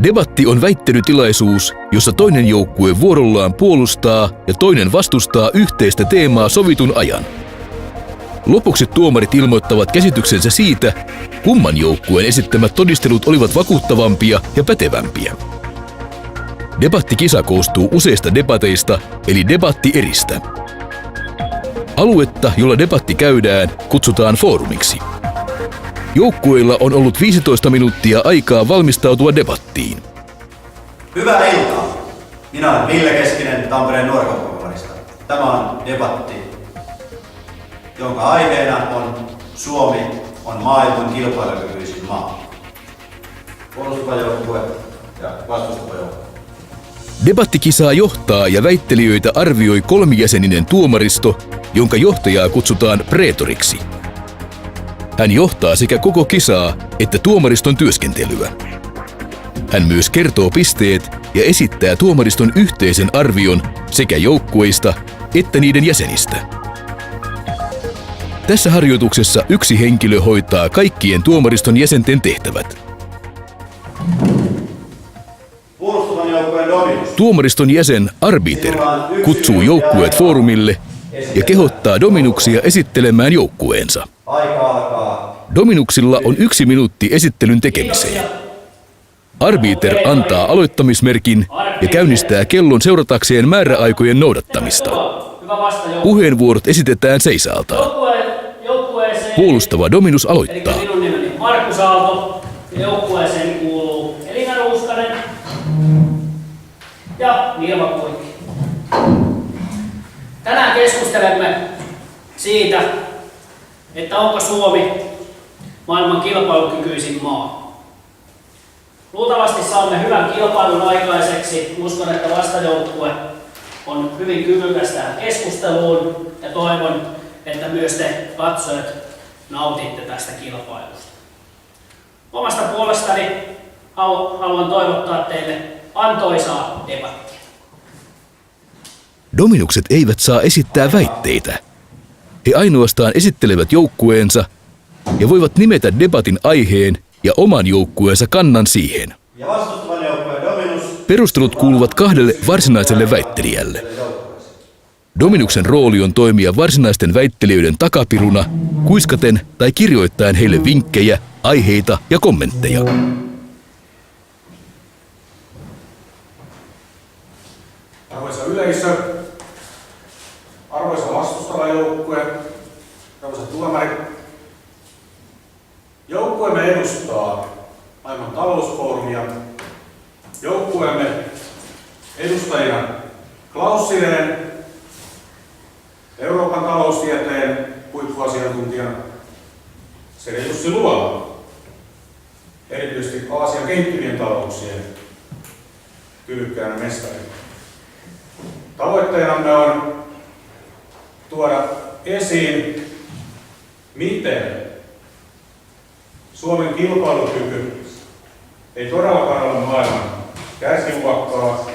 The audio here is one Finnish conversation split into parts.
Debatti on väittelytilaisuus, jossa toinen joukkue vuorollaan puolustaa ja toinen vastustaa yhteistä teemaa sovitun ajan. Lopuksi tuomarit ilmoittavat käsityksensä siitä, kumman joukkueen esittämät todistelut olivat vakuuttavampia ja pätevämpiä. Debattikisa koostuu useista debateista, eli debattieristä. Aluetta, jolla debatti käydään, kutsutaan foorumiksi. Joukkueilla on ollut 15 minuuttia aikaa valmistautua debattiin. Hyvää iltaa! Minä olen Ville Keskinen Tampereen Nuorisokoulusta. Tämä on debatti, jonka aiheena on Suomi on maailman kilpailukykyisin maa. Puolustava joukkue ja vastustava joukkue. Debattikisaa johtaa ja väittelijöitä arvioi kolmijäseninen tuomaristo, jonka johtajaa kutsutaan preetoriksi. Hän johtaa sekä koko kisaa että tuomariston työskentelyä. Hän myös kertoo pisteet ja esittää tuomariston yhteisen arvion sekä joukkueista että niiden jäsenistä. Tässä harjoituksessa yksi henkilö hoitaa kaikkien tuomariston jäsenten tehtävät. Tuomariston jäsen arbiter kutsuu joukkueet foorumille ja kehottaa dominuksia esittelemään joukkueensa. Dominuksilla on 1 minuutti esittelyn tekemiseen. Arbiter antaa aloittamismerkin ja käynnistää kellon seuratakseen määräaikojen noudattamista. Puheenvuorot esitetään seisaaltaan. Puolustava dominus aloittaa. Minun nimeni Markus Aalto ja joukkueeseen kuuluu Elina Ruuskanen ja Niilo Kuikki. Tänään keskustelemme siitä, että onko Suomi maailman kilpailukykyisin maa. Luultavasti saamme hyvän kilpailun aikaiseksi. Uskon, että vastajoukkue on hyvin kyvykäs tähän keskusteluun ja toivon, että myös te katsojat nautitte tästä kilpailusta. Omasta puolestani haluan toivottaa teille antoisaa debattia. Dominukset eivät saa esittää väitteitä. He ainoastaan esittelevät joukkueensa ja voivat nimetä debatin aiheen ja oman joukkueensa kannan siihen. Perustelut kuuluvat 2 varsinaiselle väittelijälle. Dominuksen rooli on toimia varsinaisten väittelijöiden takapiruna, kuiskaten tai kirjoittaen heille vinkkejä, aiheita ja kommentteja. Arvoisa yleisö, arvoisa vastustava joukkue, arvoisa tuomari. Joukkueemme edustaa maailman talousfoorumia. Joukkueemme edustajina Klaus Sirén, Euroopan taloustieteen huippuasiantuntijana, sekä Jussi Luola, erityisesti Aasian kehittyvien talouksien kyvykkäänä mestari. Tavoitteenamme on tuoda esiin, miten Suomen kilpailukyky ei todellakaan ole maailman kärkiluokkaa.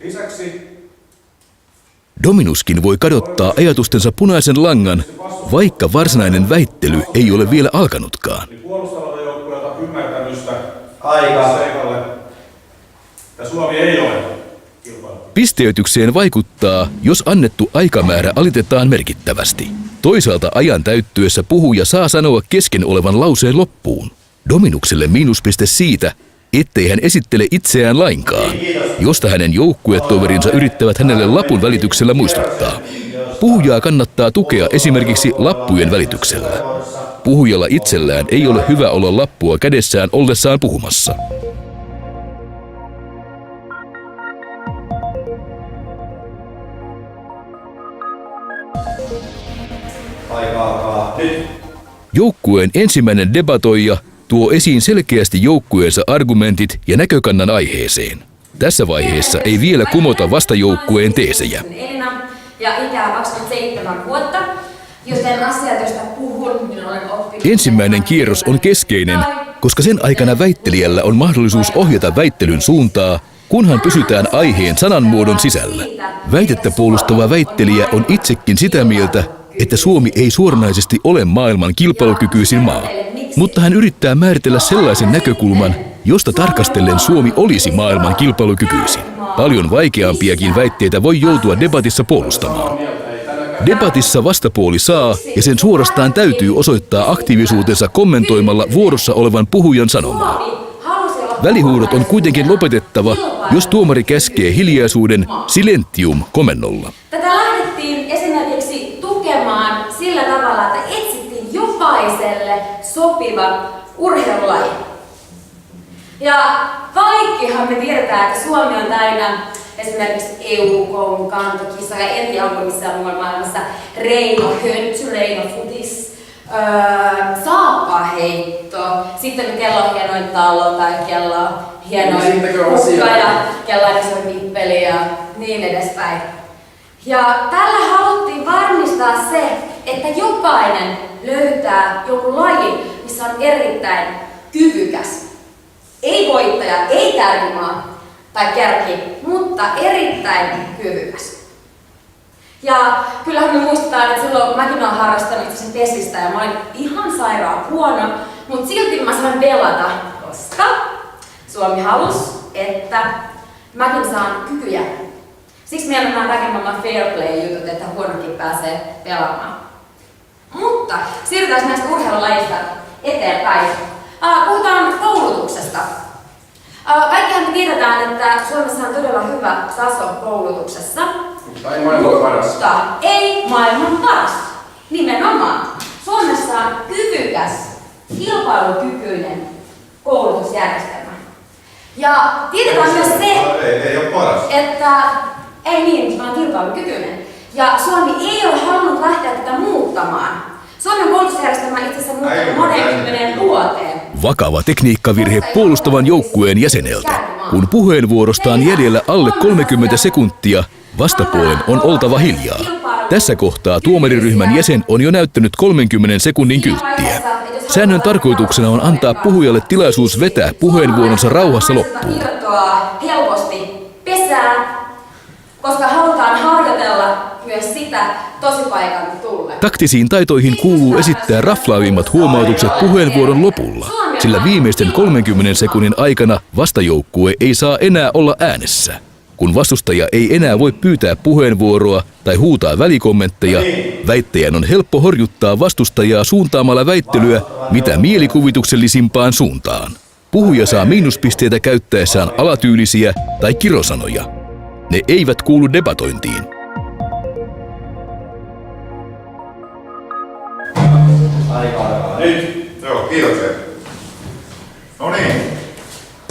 Lisäksi Dominuskin voi kadottaa ajatustensa punaisen langan, vaikka varsinainen väittely ei ole vielä alkanutkaan. Puolustavalta joukkueelta ymmärtämystä seikalle, että Suomi ei ole kilpailu. Pisteytykseen vaikuttaa, jos annettu aikamäärä alitetaan merkittävästi. Toisaalta ajan täyttyessä puhuja saa sanoa kesken olevan lauseen loppuun. Dominukselle miinuspiste siitä, ettei hän esittele itseään lainkaan, josta hänen joukkuetoverinsa yrittävät hänelle lapun välityksellä muistuttaa. Puhujaa kannattaa tukea esimerkiksi lappujen välityksellä. Puhujalla itsellään ei ole hyvä olla lappua kädessään ollessaan puhumassa. Joukkueen ensimmäinen debatoija tuo esiin selkeästi joukkueensa argumentit ja näkökannan aiheeseen. Tässä vaiheessa ei vielä kumota vastajoukkueen teesejä. Ja ikää 27 vuotta, joten asiat, joista puhun, minä olen oppinut. Ensimmäinen kierros on keskeinen, koska sen aikana väittelijällä on mahdollisuus ohjata väittelyn suuntaa, kunhan pysytään aiheen sananmuodon sisällä. Väitettä puolustava väittelijä on itsekin sitä mieltä, että Suomi ei suoranaisesti ole maailman kilpailukykyisin maa. mutta hän yrittää määritellä sellaisen näkökulman, josta tarkastellen Suomi olisi maailman kilpailukykyisin. Paljon vaikeampiakin väitteitä voi joutua debatissa puolustamaan. Debatissa vastapuoli saa ja sen suorastaan täytyy osoittaa aktiivisuutensa kommentoimalla vuorossa olevan puhujan sanomaa. Välihuudot on kuitenkin lopetettava, jos tuomari käskee hiljaisuuden silentium-komennolla. Tätä lähdettiin esimerkiksi tukemaan sillä tavalla, että etsittiin jokaiselle sopiva urheilulaji. Ja kaikkihan me tiedetään, että Suomi on täynnä esimerkiksi EUK:n kantokisa ja en tiedä onko missään muualla maailmassa Reino Höntty, Reino Futis, saappaheitto, sitten kello on hienoin talo tai kello on hienoin kukka ja kello on iso pippeli ja niin edespäin. Ja tällä haluttiin varmistaa se, että jokainen löytää joku laji, missä on erittäin kyvykäs. Ei voittaja, ei kärkimaa tai kärki, mutta erittäin kyvykäs. Ja kyllähän me muistetaan, että silloin mäkin olen harrastanut sen tesistä ja mä olin ihan sairaan huono, mutta silti mä sain pelata, koska Suomi halusi, että mäkin saan kykyjä. Siksi meillä on nämä kaiken maailman fair play-jutut, että huonokin pääsee pelaamaan. Mutta siirrytään näistä urheilulajista eteenpäin. Puhutaan koulutuksesta. Kaikkihan me tiedetään, että Suomessa on todella hyvä taso koulutuksessa. Mutta ei maailman paras. Mutta ei maailman paras. Nimenomaan. Suomessa on kyvykäs, kilpailukykyinen koulutusjärjestelmä. Ja tiedetään myös se, ei ole paras. että ei niin, vaan kilpailukykyinen. Ja Suomi ei ole halunnut lähteä tätä muuttamaan. Suomen koulutusjärjestelmä itse asiassa muuttunut monen kymmenen vuoteen. Vakava tekniikkavirhe puolustavan joukkueen jäseneltä. Kun puheenvuorosta on jäljellä alle 30 sekuntia, vastapuolen on oltava hiljaa. Tässä kohtaa tuomariryhmän jäsen on jo näyttänyt 30 sekunnin kylttiä. Säännön tarkoituksena on antaa puhujalle tilaisuus vetää puheenvuoronsa rauhassa loppuun. Helposti pesää, koska halutaan harjoitella myös sitä tosipaikan tulle. Taktisiin taitoihin kuuluu esittää raflaavimmat huomautukset puheenvuoron lopulla, sillä viimeisten 30 sekunnin aikana vastajoukkue ei saa enää olla äänessä. Kun vastustaja ei enää voi pyytää puheenvuoroa tai huutaa välikommentteja, väittäjän on helppo horjuttaa vastustajaa suuntaamalla väittelyä mitä mielikuvituksellisimpaan suuntaan. Puhuja saa miinuspisteitä käyttäessään alatyylisiä tai kirosanoja. Ne eivät kuulu debatointiin. Nyt. Joo, kiitoksia. No niin.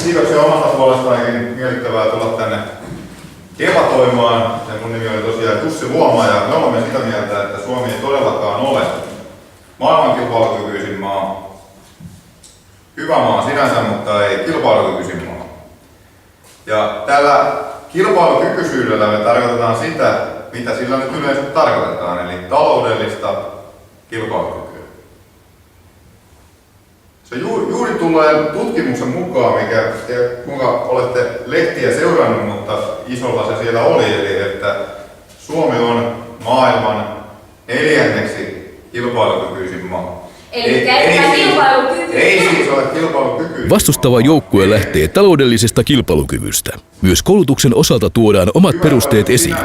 Kiitoksia omasta puolestaankin. Miellyttävää tulla tänne debatoimaan. Ja mun nimi oli tosiaan Jussi Luoma ja me olemme sitä mieltä, että Suomi ei todellakaan ole maailman kilpailukykyisin maa. Hyvä maa sinänsä, mutta ei kilpailukykyisin maa. Ja tällä kilpailukykyisyydellä me tarkoitetaan sitä, mitä sillä nyt yleensä tarkoitetaan, eli taloudellista kilpailukykyä. Se juuri tulee tutkimuksen mukaan, kuinka olette lehtiä seurannut, mutta isolla se siellä oli, eli että Suomi on maailman 4. kilpailukykyisin maa. Ei siis ole kilpailukyky. Vastustava joukkue lähtee taloudellisesta kilpailukyvystä. Myös koulutuksen osalta tuodaan omat perusteet esiin.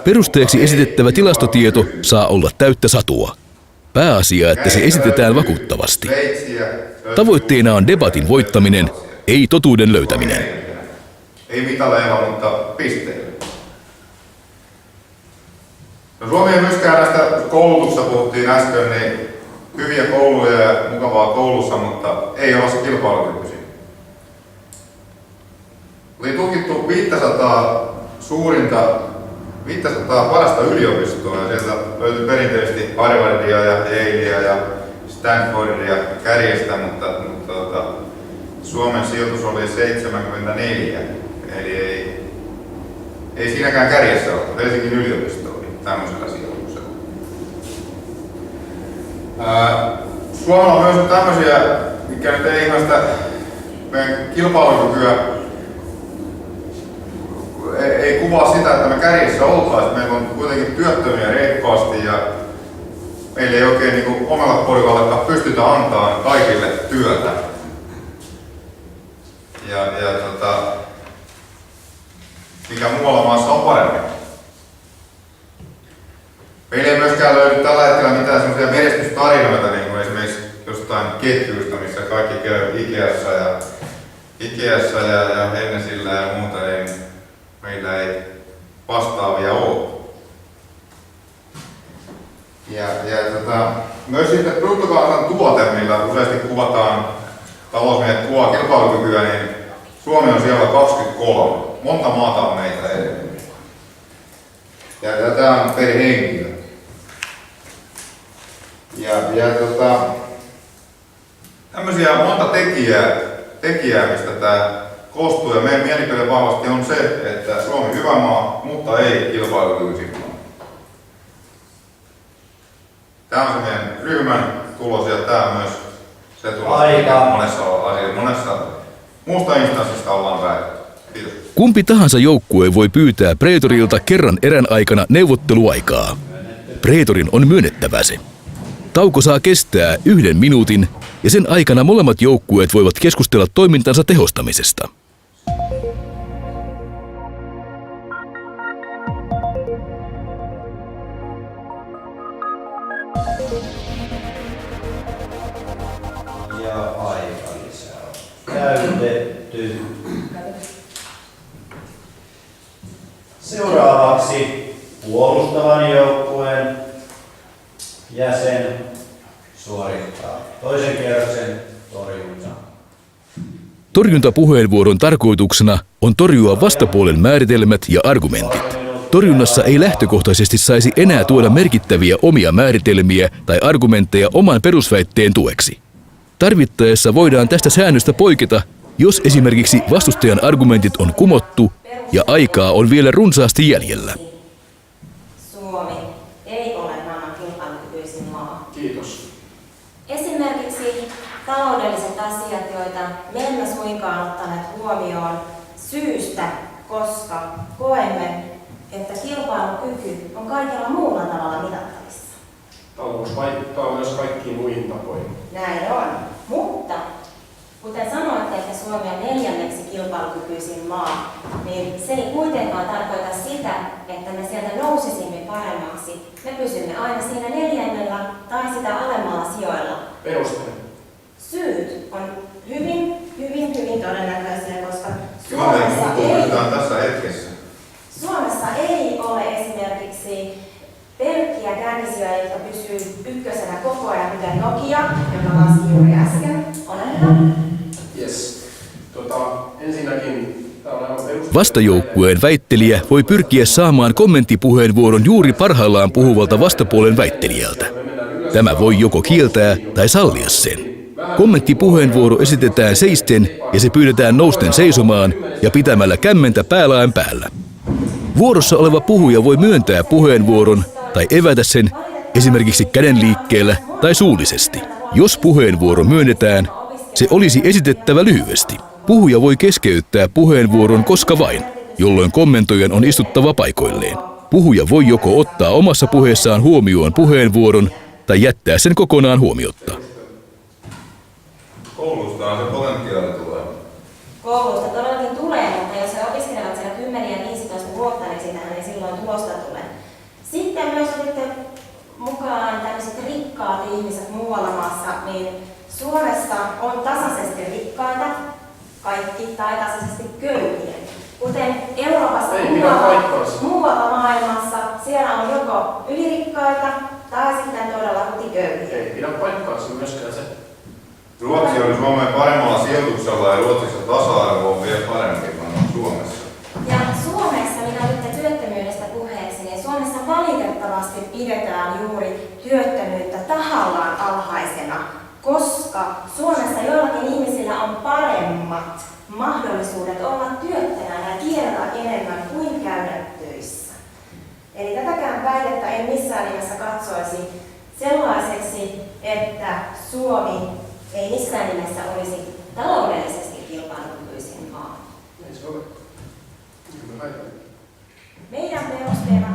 Perusteeksi esitettävä tilastotieto saa olla täyttä satua. Pääasia, että se esitetään vakuuttavasti. Tavoitteena on debatin voittaminen, ei totuuden löytäminen. Ei mitaleilla, mutta pisteillä. No Suomi ei myöskään näistä koulutuksesta puhuttiin äsken, niin hyviä kouluja ja mukavaa koulussa, mutta ei ole se kilpailukykyisin. Oli tutkittu 500 parasta yliopistoa ja sieltä löytyi perinteisesti Harvardia ja Yalea ja Stanfordia kärjestä, mutta Suomen sijoitus oli 74, eli ei siinäkään kärjessä ole. Helsingin yliopisto oli tämmöisellä sijoituksella. Suomella on myös tämmöisiä, mikä nyt ei ihan sitä meidän kilpailukykyä ei kuvaa sitä, että me kärjessä oltaisiin. Meillä on kuitenkin työttömiä reippaasti ja meillä ei oikein niin omalla porukallekaan pystytä antamaan kaikille työtä. Mikä muualla maassa on paremmin. Meillä ei myöskään löydy tällä hetkellä mitään sellaisia menestystarinoita, niin kuin esimerkiksi jostain ketjuista, missä kaikki käy Ikeassa ja Hennesillä ja muuta, niin meillä ei vastaavia ole. Myös sitten bruttokansantuote, millä useasti kuvataan talousmiehet kuvaa kilpailukykyä, niin Suomi on siellä 23. Monta maata on meitä edelleen. Ja tämä on per henkilö. Tämmöisiä monta tekijää, mistä tämä koostuu, ja meidän mielipide vahvasti on se, että Suomi on hyvä maa, mutta ei kilpailukykyisin maa. Tämä on se meidän ryhmän tulos, ja tämä myös se tulos, monessa muusta instanssista ollaan väitetty. Kiitos. Kumpi tahansa joukkue voi pyytää Praetorilta kerran erän aikana neuvotteluaikaa. Praetorin on myönnettävä se. Tauko saa kestää 1 minuutin ja sen aikana molemmat joukkueet voivat keskustella toimintansa tehostamisesta. Ja aika lisää on käytetty. Seuraavaksi puolustavan joukkueen jäsen suorittaa toisen kierroksen torjunnan. Torjuntapuheenvuoron tarkoituksena on torjua vastapuolen määritelmät ja argumentit. Torjunnassa ei lähtökohtaisesti saisi enää tuoda merkittäviä omia määritelmiä tai argumentteja oman perusväitteen tueksi. Tarvittaessa voidaan tästä säännöstä poiketa, jos esimerkiksi vastustajan argumentit on kumottu ja aikaa on vielä runsaasti jäljellä. Suomi ei ole maailman kilpailukykyisin maa. Kiitos. Esimerkiksi taloudelliset asiat, joita me emme suinkaan ottaneet huomioon syystä, koska koemme, että kilpailukyky on kaikella muulla tavalla mitattavissa. Talous vaikuttaa myös kaikkiin muihin tapoihin. Näin on. Mutta kuten sanoitte, että Suomi on 4. kilpailukykyisin maa, niin se ei kuitenkaan tarkoita sitä, että me sieltä nousisimme paremmaksi. Me pysymme aina siinä 4. tai sitä alemmalla sijoilla. Perustelen. Syyt on hyvin todennäköisiä, koska tässä hetkessä. Suomessa ei ole esimerkiksi pelkkiä kärkisijoja, jotka pysyy ykkösenä koko ajan, kuten Nokia, joka laski juuri äsken. Ole hyvä. Yes. Ensinnäkin tämä on aivan perusteltu. Vastajoukkueen väittelijä voi pyrkiä saamaan kommenttipuheenvuoron juuri parhaillaan puhuvalta vastapuolen väittelijältä. Tämä voi joko kieltää tai sallia sen. Kommenttipuheenvuoro esitetään seisten ja se pyydetään nousten seisomaan ja pitämällä kämmentä päälaen päällä. Vuorossa oleva puhuja voi myöntää puheenvuoron tai evätä sen esimerkiksi kädenliikkeellä tai suullisesti. Jos puheenvuoro myönnetään, se olisi esitettävä lyhyesti. Puhuja voi keskeyttää puheenvuoron koska vain, jolloin kommentoijan on istuttava paikoilleen. Puhuja voi joko ottaa omassa puheessaan huomioon puheenvuoron tai jättää sen kokonaan huomiotta. Koulustahan se potentiaali tulee. Koulusta todellakin tulee, mutta jos he opiskelevat siellä 10 ja 15 vuotta, niin sitähän ei silloin tulosta tule. Sitten myös otitte mukaan tämmöiset rikkaat ihmiset muualla maassa, niin Suomessa on tasaisesti rikkaita, kaikki, tai tasaisesti köyhiä. Kuten Euroopassa muualla maailmassa, siellä on joko ylirikkaita tai sitten todella kutiköyhiä. Ei pidä paikkaansa myöskään se. Ruotsi oli Suomen paremmalla sijoituksella ja Ruotsissa tasa-arvo on vielä parempi kuin Suomessa. Ja Suomessa, mitä otitte työttömyydestä puheeksi, niin Suomessa valitettavasti pidetään juuri työttömyyttä tahallaan alhaisena, koska Suomessa joillakin ihmisillä on paremmat mahdollisuudet olla työttömänä ja tienata enemmän kuin käydä töissä. Eli tätäkään väitettä en missään nimessä katsoisi sellaiseksi, että Suomi ei missään nimessä olisi taloudellisesti kilpailukykyisin maa. Ei se ole. Meidän perusteena